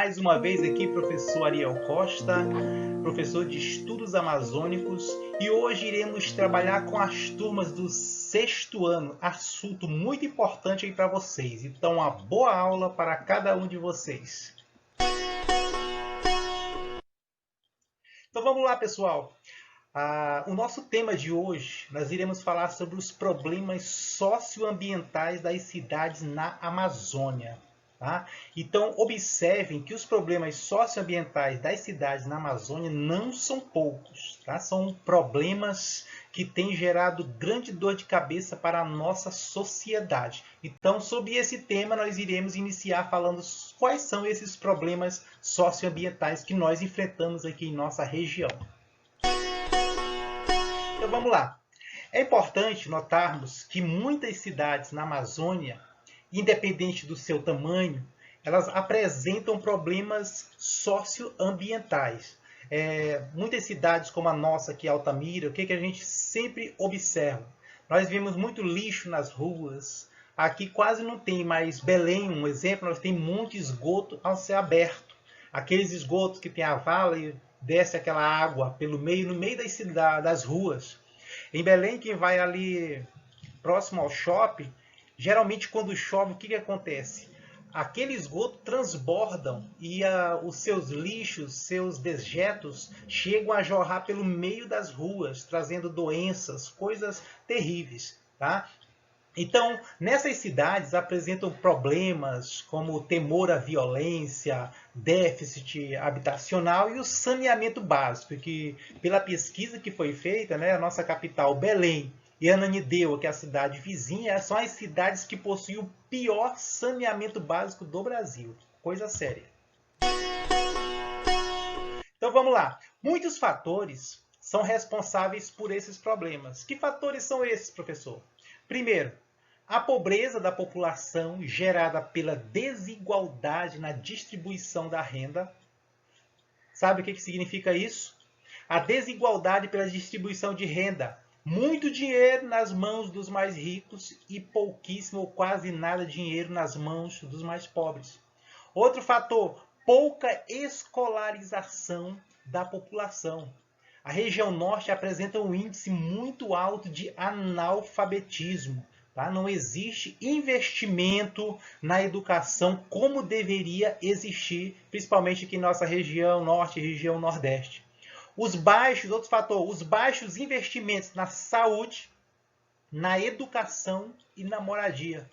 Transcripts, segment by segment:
Mais uma vez aqui, professor Ariel Costa, professor de Estudos Amazônicos, e hoje iremos trabalhar com as turmas do sexto ano, assunto muito importante aí para vocês. Então, uma boa aula para cada um de vocês. Então vamos lá, pessoal. O nosso tema de hoje, nós iremos falar sobre os problemas socioambientais das cidades na Amazônia. Tá? Então, observem que os problemas socioambientais das cidades na Amazônia não são poucos. Tá? São problemas que têm gerado grande dor de cabeça para a nossa sociedade. Então, sobre esse tema, nós iremos iniciar falando quais são esses problemas socioambientais que nós enfrentamos aqui em nossa região. Então, vamos lá. É importante notarmos que muitas cidades na Amazônia, independente do seu tamanho, elas apresentam problemas socioambientais. Muitas cidades como a nossa aqui, Altamira, o que a gente sempre observa? Nós vemos muito lixo nas ruas. Aqui quase não tem, mas Belém, um exemplo, nós temos muito esgoto ao céu aberto. Aqueles esgotos que tem a vala e desce aquela água pelo meio, no meio das ruas. Em Belém, quem vai ali próximo ao shopping, geralmente quando chove, o que acontece? Aquele esgoto transbordam e os seus lixos, seus dejetos chegam a jorrar pelo meio das ruas, trazendo doenças, coisas terríveis. Tá? Então, nessas cidades apresentam problemas como temor à violência, déficit habitacional e o saneamento básico, que pela pesquisa que foi feita, né, a nossa capital, Belém, e Ananindeua, que é a cidade vizinha, são as cidades que possuem o pior saneamento básico do Brasil. Coisa séria. Então vamos lá. Muitos fatores são responsáveis por esses problemas. Que fatores são esses, professor? Primeiro, a pobreza da população gerada pela desigualdade na distribuição da renda. Sabe o que significa isso? A desigualdade pela distribuição de renda. Muito dinheiro nas mãos dos mais ricos e pouquíssimo ou quase nada de dinheiro nas mãos dos mais pobres. Outro fator, pouca escolarização da população. A região norte apresenta um índice muito alto de analfabetismo. Tá? Não existe investimento na educação como deveria existir, principalmente aqui em nossa região norte e região nordeste. Outro fator, os baixos investimentos na saúde, na educação e na moradia.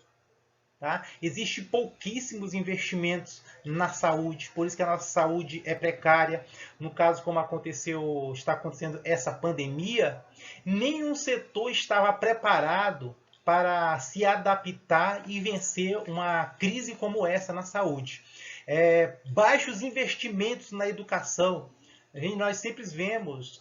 Tá? Existem pouquíssimos investimentos na saúde, por isso que a nossa saúde é precária. No caso, como está acontecendo essa pandemia, nenhum setor estava preparado para se adaptar e vencer uma crise como essa na saúde. Baixos investimentos na educação. Nós sempre vemos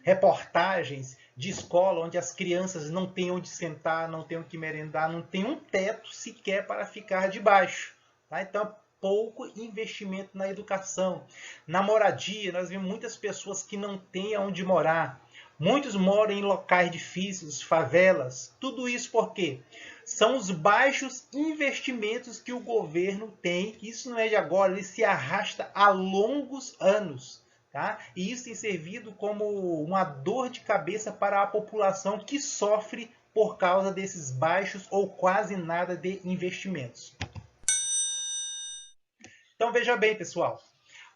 reportagens de escola onde as crianças não têm onde sentar, não têm o que merendar, não têm um teto sequer para ficar debaixo. Tá? Então, pouco investimento na educação. Na moradia, nós vemos muitas pessoas que não têm onde morar. Muitos moram em locais difíceis, favelas. Tudo isso por quê? São os baixos investimentos que o governo tem. Isso não é de agora, ele se arrasta há longos anos. Tá? E isso tem servido como uma dor de cabeça para a população que sofre por causa desses baixos ou quase nada de investimentos. Então veja bem, pessoal.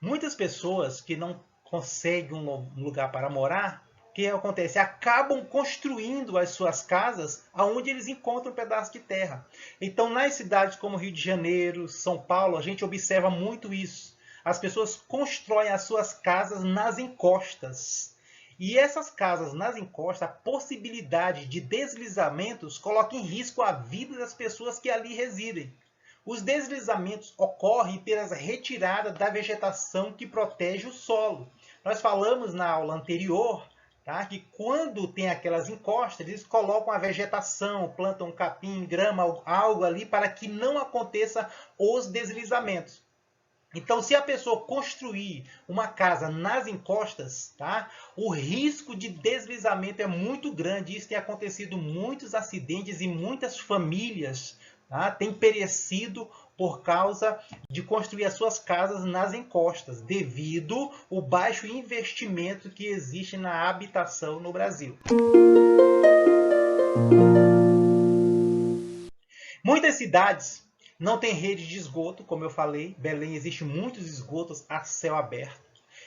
Muitas pessoas que não conseguem um lugar para morar, o que acontece? Acabam construindo as suas casas onde eles encontram um pedaço de terra. Então, nas cidades como Rio de Janeiro, São Paulo, a gente observa muito isso. As pessoas constroem as suas casas nas encostas. E essas casas nas encostas, a possibilidade de deslizamentos coloca em risco a vida das pessoas que ali residem. Os deslizamentos ocorrem pela retirada da vegetação que protege o solo. Nós falamos na aula anterior, tá, que quando tem aquelas encostas, eles colocam a vegetação, plantam capim, grama, algo ali para que não aconteça os deslizamentos. Então, se a pessoa construir uma casa nas encostas, tá, o risco de deslizamento é muito grande. Isso tem acontecido muitos acidentes e muitas famílias, tá, têm perecido por causa de construir as suas casas nas encostas, devido ao baixo investimento que existe na habitação no Brasil. Muitas cidades não têm rede de esgoto, como eu falei. Belém existe muitos esgotos a céu aberto.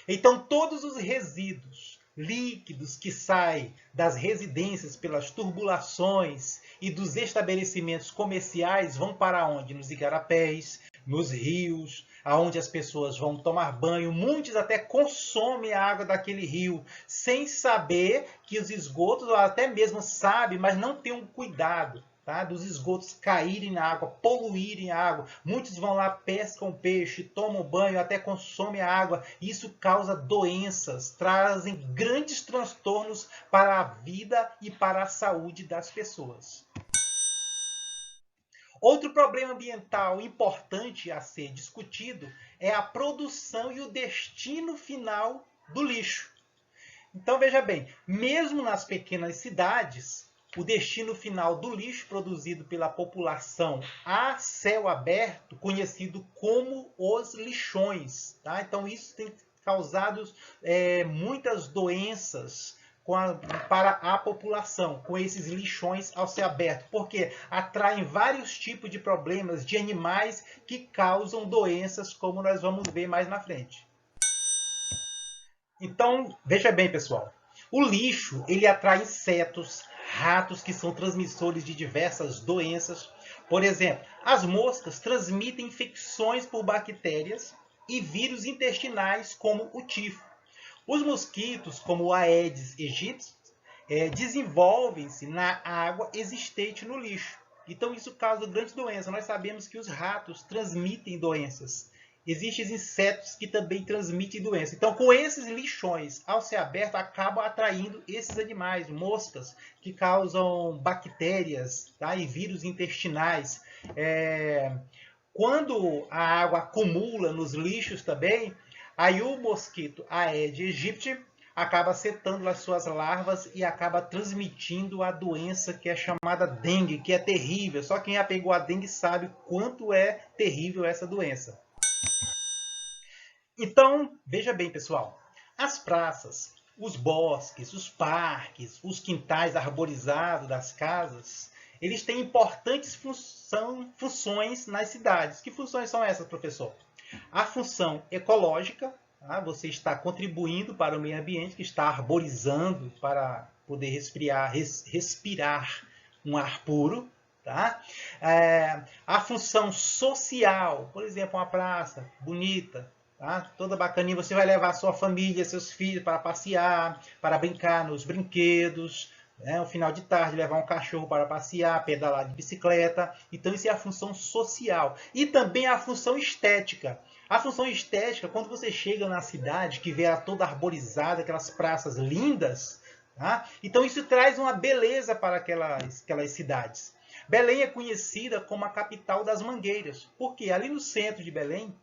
Então todos os resíduos líquidos que saem das residências pelas tubulações e dos estabelecimentos comerciais vão para onde? Nos igarapés, nos rios, aonde as pessoas vão tomar banho. Muitos até consomem a água daquele rio, sem saber que os esgotos, ou até mesmo sabem, mas não têm um cuidado, tá? Dos esgotos caírem na água, poluírem a água. Muitos vão lá, pescam peixe, tomam banho, até consomem a água. Isso causa doenças, trazem grandes transtornos para a vida e para a saúde das pessoas. Outro problema ambiental importante a ser discutido é a produção e o destino final do lixo. Então veja bem, mesmo nas pequenas cidades, o destino final do lixo produzido pela população a céu aberto, conhecido como os lixões, tá? Então isso tem causado muitas doenças para a população, com esses lixões ao céu aberto, porque atraem vários tipos de problemas de animais que causam doenças, como nós vamos ver mais na frente. Então, veja bem, pessoal, o lixo ele atrai insetos, ratos que são transmissores de diversas doenças. Por exemplo, as moscas transmitem infecções por bactérias e vírus intestinais, como o tifo. Os mosquitos, como o Aedes aegypti, desenvolvem-se na água existente no lixo. Então isso causa grande doença. Nós sabemos que os ratos transmitem doenças. Existem insetos que também transmitem doença. Então, com esses lixões ao céu aberto, acabam atraindo esses animais, moscas, que causam bactérias, tá? E vírus intestinais. Quando a água acumula nos lixos também, aí o mosquito Aedes aegypti acaba setando as suas larvas e acaba transmitindo a doença que é chamada dengue, que é terrível. Só quem já pegou a dengue sabe quanto é terrível essa doença. Então, veja bem, pessoal, as praças, os bosques, os parques, os quintais arborizados das casas, eles têm importantes funções nas cidades. Que funções são essas, professor? A função ecológica, tá? Você está contribuindo para o meio ambiente, que está arborizando para poder respirar um ar puro. Tá? A função social, por exemplo, uma praça bonita, tá? Toda bacaninha, você vai levar a sua família, seus filhos para passear, para brincar nos brinquedos, no final de tarde, levar um cachorro para passear, pedalar de bicicleta. Então, isso é a função social. E também a função estética. A função estética, quando você chega na cidade, que vê ela toda arborizada, aquelas praças lindas, tá? Então, isso traz uma beleza para aquelas cidades. Belém é conhecida como a capital das mangueiras, porque ali no centro de Belém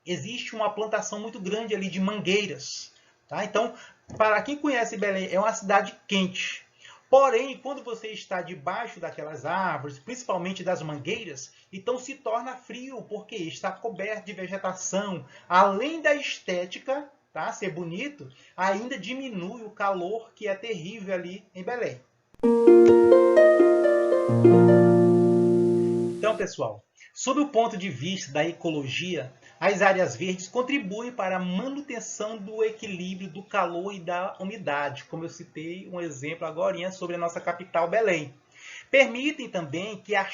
existe uma plantação muito grande ali de mangueiras. Tá? Então, para quem conhece Belém, é uma cidade quente. Porém, quando você está debaixo daquelas árvores, principalmente das mangueiras, então se torna frio, porque está coberto de vegetação. Além da estética, tá? Ser bonito, ainda diminui o calor que é terrível ali em Belém. Então, pessoal, sob o ponto de vista da ecologia, as áreas verdes contribuem para a manutenção do equilíbrio do calor e da umidade, como eu citei um exemplo agora sobre a nossa capital, Belém. Permitem também que a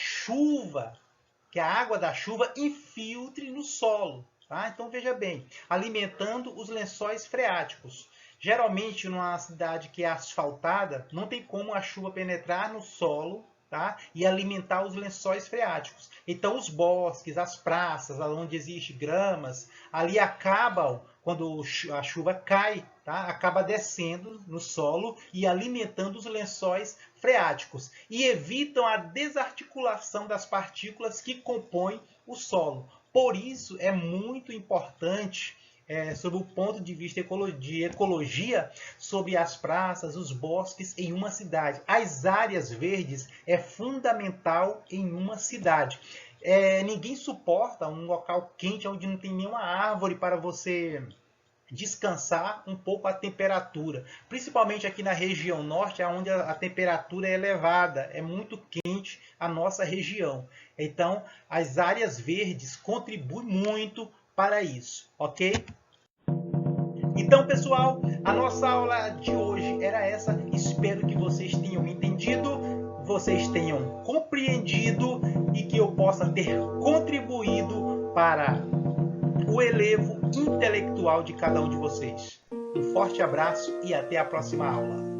água da chuva infiltre no solo. Tá? Então, veja bem, alimentando os lençóis freáticos. Geralmente, numa cidade que é asfaltada, não tem como a chuva penetrar no solo, tá? E alimentar os lençóis freáticos. Então, os bosques, as praças, onde existe gramas, ali acabam, quando a chuva cai, tá? Acaba descendo no solo e alimentando os lençóis freáticos. E evitam a desarticulação das partículas que compõem o solo. Por isso, é muito importante sobre o ponto de vista de ecologia, sobre as praças, os bosques em uma cidade. As áreas verdes é fundamental em uma cidade. Ninguém suporta um local quente onde não tem nenhuma árvore para você descansar um pouco a temperatura, principalmente aqui na região norte, onde a temperatura é elevada, é muito quente a nossa região. Então, as áreas verdes contribuem muito para isso, ok? Então, pessoal, a nossa aula de hoje era essa. Espero que vocês tenham entendido, vocês tenham compreendido e que eu possa ter contribuído para o elevo intelectual de cada um de vocês. Um forte abraço e até a próxima aula.